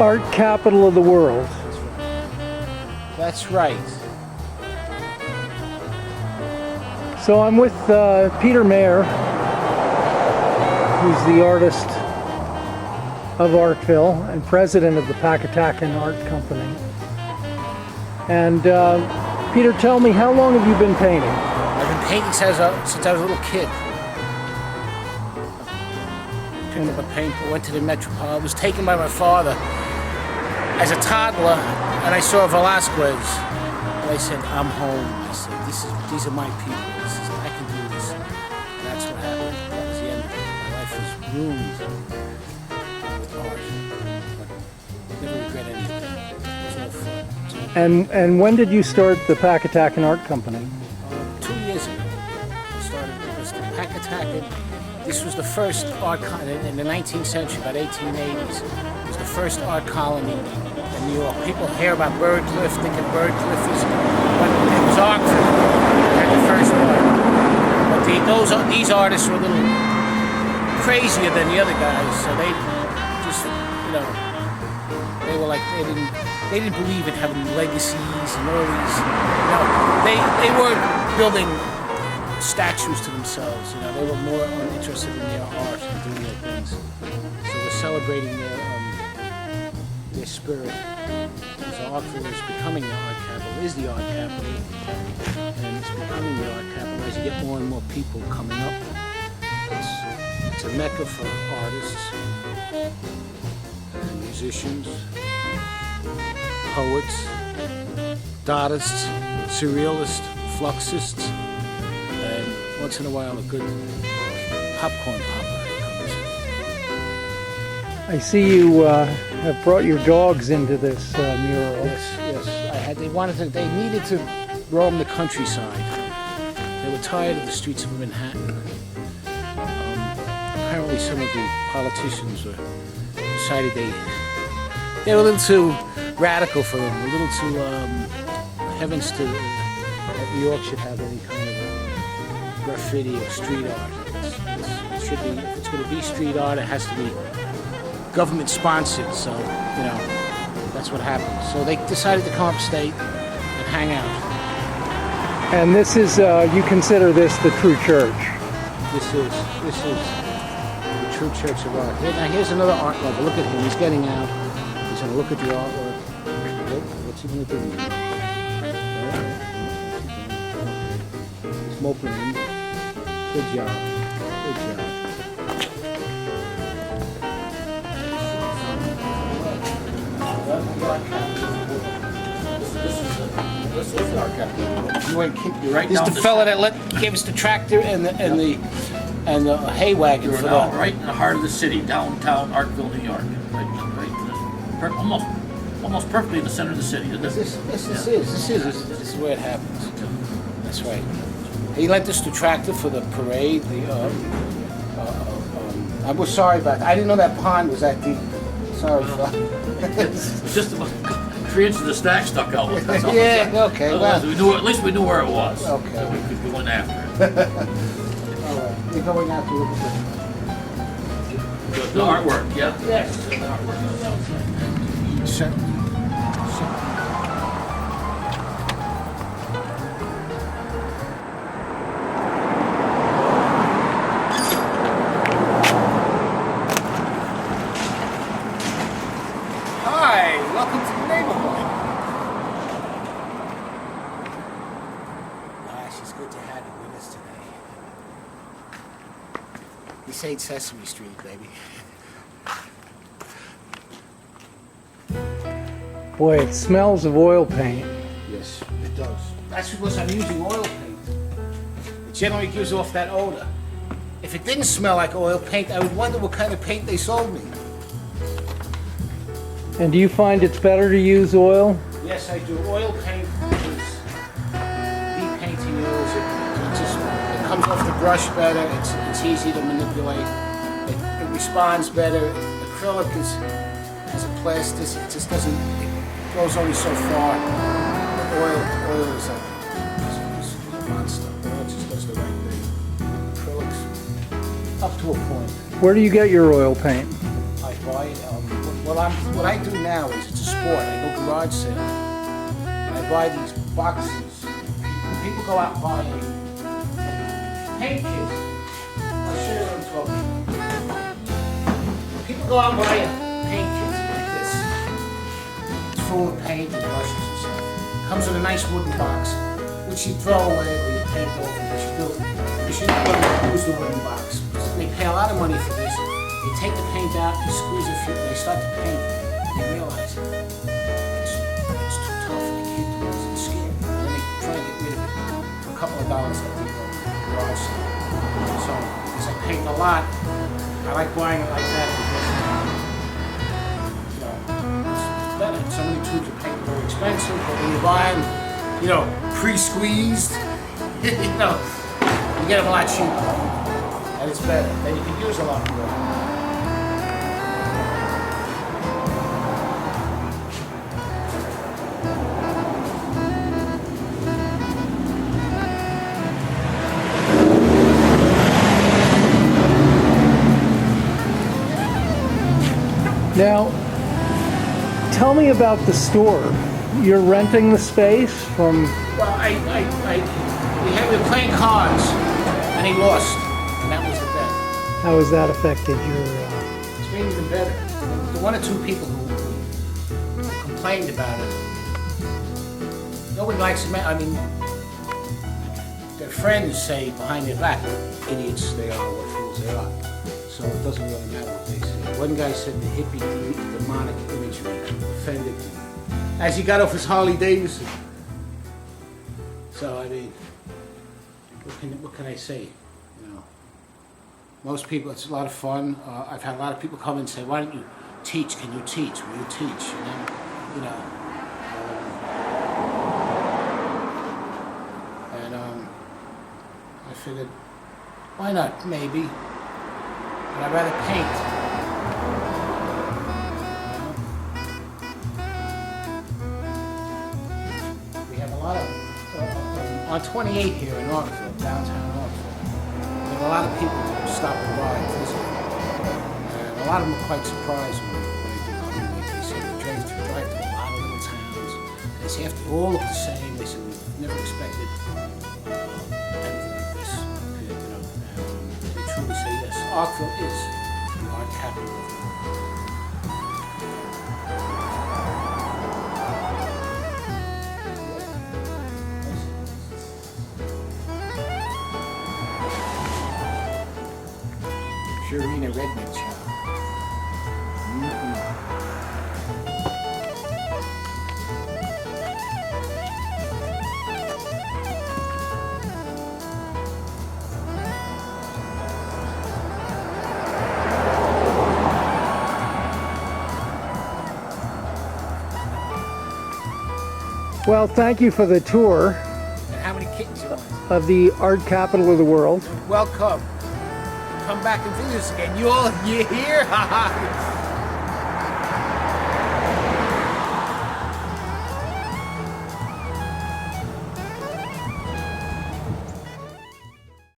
art capital of the world. That's right. So I'm with Peter Mayer, who's the artist of Artville and president of the Pakatakan Art Company. And Peter, tell me, how long have you been painting? I've been painting since I was a little kid. Picked up a paintball, went to the Metropolitan. I was taken by my father as a toddler, and I saw Velasquez. And I said, I'm home. I said, these are my people. I can do this. And that's what happened. That was the end of it. My life was ruined with art. But I never regret anything. It was all fun. It was all And when did you start the Pakatakan Art Company? 2 years ago, I started with the Pakatakan. This was the first art colony in the 19th century, about 1880s. It was the first art colony in New York. People hear about Birdcliff, thinking Birdcliff is, but it was Artville had the first art. But these artists were a little crazier than the other guys, so they just, they were like, they didn't believe in having legacies and all these, they weren't building statues to themselves, they were more interested in their art and doing their things. So we're celebrating their spirit. So Artville is becoming the art capital, is the art capital, and it's becoming the art capital as you get more and more people coming up. It's a mecca for artists, and musicians, poets, datists, surrealists, fluxists, and once in a while a good popcorn popper comes. I see you have brought your dogs into this mural. Yes. They needed to roam the countryside. They were tired of the streets of Manhattan. Apparently some of the politicians decided they were a little too radical for them, a little too heavens to that New York should have any kind of graffiti or street art. It should be, if it's going to be street art, it has to be government sponsored. So that's what happened. So they decided to come upstate and hang out. And this is you consider this the true church? This is the true church of art. Now here's another art lover. Look at him. He's getting out. He's going to look at the artwork. What's he going to do? He's moping in. Good job. Good job. This is the art capital. This is the fella that gave us the tractor and the hay wagon You're for now the. right in the heart of the city, downtown Artville, New York. Almost perfectly in the center of the city, isn't it? This is where it happens. That's right. He lent us the tractor for the parade. I was sorry about that. I didn't know that pond was that deep. Sorry, fella. It's just about 3 inches of stack stuck out. That's all. Yeah, okay, well. At least we knew where it was. Okay. So we could go in after it. All right. You're going out to look at The artwork, yeah? Yes. The artwork. Sure. Hi, welcome to the neighborhood. Gosh, it's good to have you with us today. This ain't Sesame Street, baby. Boy, it smells of oil paint. Yes, it does. That's because I'm using oil paint. It generally gives off that odor. If it didn't smell like oil paint, I would wonder what kind of paint they sold me. And do you find it's better to use oil? Yes, I do. Oil paint is the paint to use. It comes off the brush better. It's easy to manipulate. It responds better. Acrylic has a plastic. It just doesn't. It goes only so far. Oil is a monster. Oil just does the right thing. Acrylics up to a point. Where do you get your oil paint? I buy it. What I do now is it's a sport. I go garage sale and I buy these boxes. People go out and buy a paint kit. I'll show you what I'm talking about. People go out and buy a paint kit like this. It's full of paint and brushes and stuff. Comes in a nice wooden box, which you throw away or you paint over, but you should use the wooden box. They pay a lot of money for this. They take the paint out, they squeeze a few, they start to paint, and they realize it's too tough, they can't do this, it's scary. And then they try to get rid of it for a couple of dollars at the garage sale. So, as I paint a lot, I like buying it like that because, it's better. Some of the tubes of paint are very expensive, but when you buy them, pre-squeezed, you get them a lot cheaper. And it's better. Then you can use a lot more. Now, tell me about the store. You're renting the space from... Well, we were playing cards, and he lost, and that was the bet. How has that affected your... It's made even better. The one or two people who complained about it, nobody likes it. I mean, their friends say behind their back what idiots they are, what fools they are. So it doesn't really matter what they say. One guy said the hippie demonic imagery offended him as he got off his Harley Davidson. So I mean, what can I say? Most people, it's a lot of fun. I've had a lot of people come and say, "Why don't you teach? Can you teach? Will you teach?" And then, I figured, why not? Maybe. But I'd rather paint. We have a lot of, on 28 here in Arkville, downtown Arkville, we have a lot of people stopping by and visiting. And a lot of them are quite surprised when they come in. They say we drive to a lot of little towns. They say they all look the same. They say we've never expected anything like this. And they truly say yes. Arkville is the art capital of the world. Purina Redneck Chow. Well, thank you for the tour And how many kittens you want? of the art capital of the world. Welcome. Come back and visit us again. You here?